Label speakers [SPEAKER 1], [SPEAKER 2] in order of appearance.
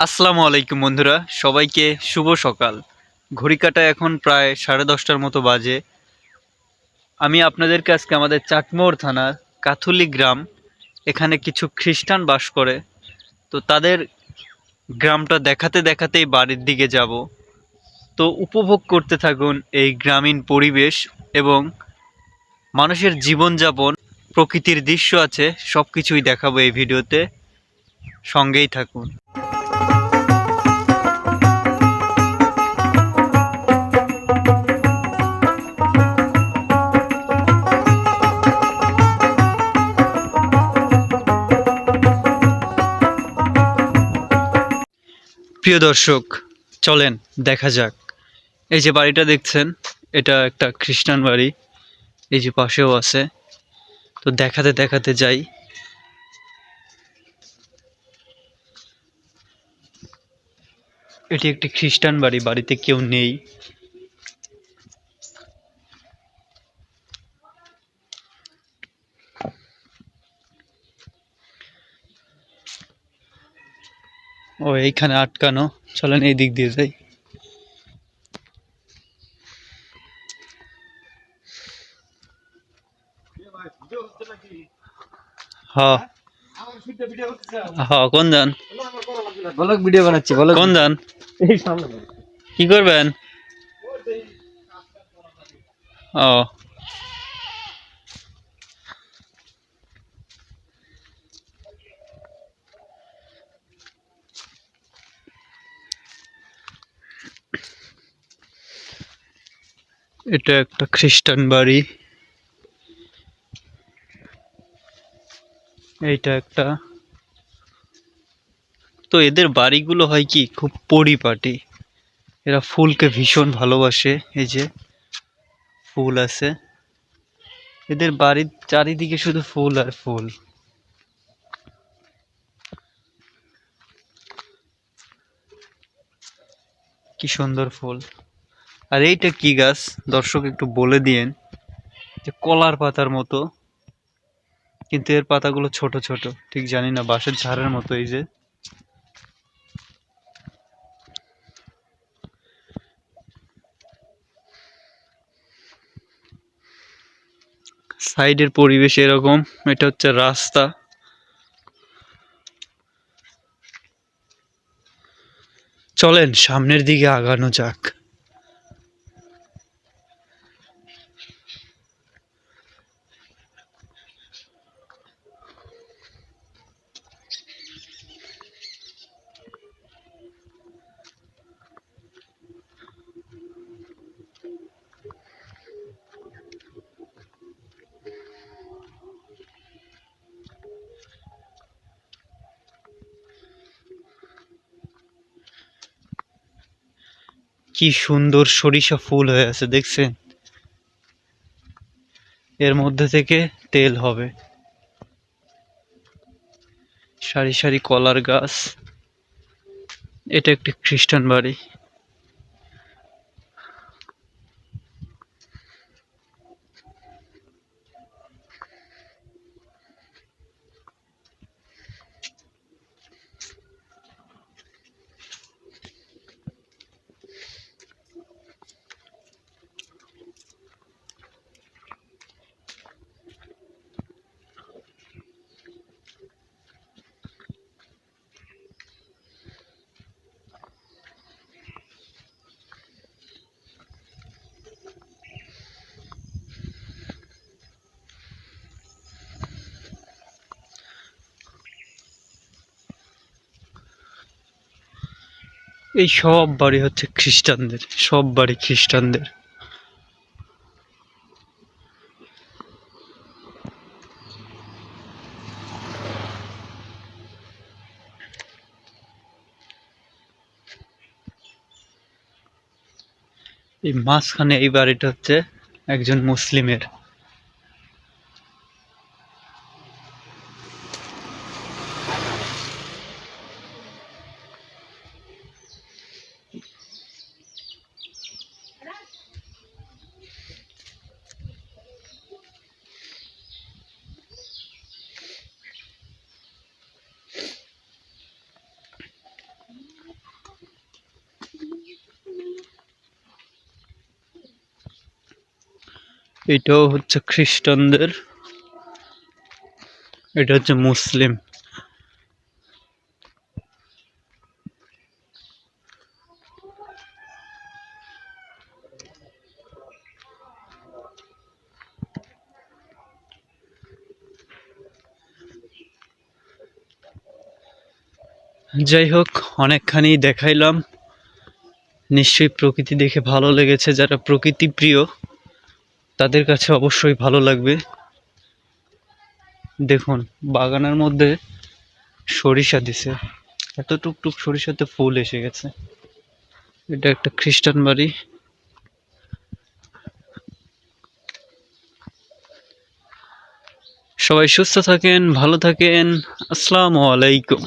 [SPEAKER 1] আসসালামু আলাইকুম বন্ধুরা, সবাইকে শুভ সকাল। ঘড়ি কাঁটায় এখন প্রায় 10:30টার মতো বাজে। আমি আপনাদেরকে আজকে আমাদের চাটমোহর থানার কাথুলি গ্রাম, এখানে কিছু খ্রিস্টান বাস করে, তো তাদের গ্রামটা দেখাতে দেখাতেই বাড়ির দিকে যাব। তো উপভোগ করতে থাকুন এই গ্রামীণ পরিবেশ এবং মানুষের জীবনযাপন, প্রকৃতির দৃশ্য আছে, সব কিছুই দেখাবো এই ভিডিওতে। সঙ্গেই থাকুন। প্রিয় দর্শক, চলেন দেখা যাক। এই যে বাড়িটা দেখছেন, এটা একটা খ্রিস্টান বাড়ি। এই যে পাশেও আছে, তো দেখাতে দেখাতে যাই। এটি একটি খ্রিস্টান বাড়ি, বাড়িতে কেউ নেই। ও এইখানে আটকানো, চলেন এই দিক দিয়ে যাই। হ্যাঁ হ্যাঁ, কোন যান?
[SPEAKER 2] ভিডিও বানাচ্ছি, বলো
[SPEAKER 1] কোন যান?
[SPEAKER 2] এই সামনে।
[SPEAKER 1] কি করবেন? ও, এটা একটা খ্রিস্টান বাড়ি। এইটা একটা, তো এদের বাড়িগুলো হয় কি খুব পরিপাটি। এরা ফুলকে ভীষণ ভালোবাসে। এই যে ফুল আছে, এদের বাড়ির চারিদিকে শুধু ফুল আর ফুল। কি সুন্দর ফুল। আর এইটা কি গাছ দর্শক একটু বলে দিয়েন। যে কলার পাতার মতো, কিন্তু এর পাতাগুলো ছোট ছোট, ঠিক জানি না, বাঁশের ঝাড়ের মতো। এই যে সাইডের পরিবেশ এরকম। এটা হচ্ছে রাস্তা। চলেন সামনের দিকে আগানো যাক। কি সুন্দর সরিষা ফুল হয়ে আছে, দেখছেন? এর মধ্যে থেকে তেল হবে। সারি সারি কলার গাছ। এটা একটি খ্রিস্টান বাড়ি। এই সব বাড়ি হচ্ছে খ্রিস্টানদের, সব বাড়ি খ্রিস্টানদের। এই মাঝখানে এই বাড়িটা হচ্ছে একজন মুসলিমের। এটাও হচ্ছে খ্রিস্টানদের, এটা হচ্ছে মুসলিম। যাই হোক, অনেকখানি দেখাইলাম। নিশ্চয়ই প্রকৃতি দেখে ভালো লেগেছে। যারা প্রকৃতি প্রিয় তাদের কাছে অবশ্যই ভালো লাগবে। দেখুন, বাগানের মধ্যে সরিষা দিছে, এত টুকটুক সরিষাতে ফুল এসে গেছে। এটা একটা খ্রিস্টান বাড়ি। সবাই সুস্থ থাকেন, ভালো থাকেন। আসসালামু আলাইকুম।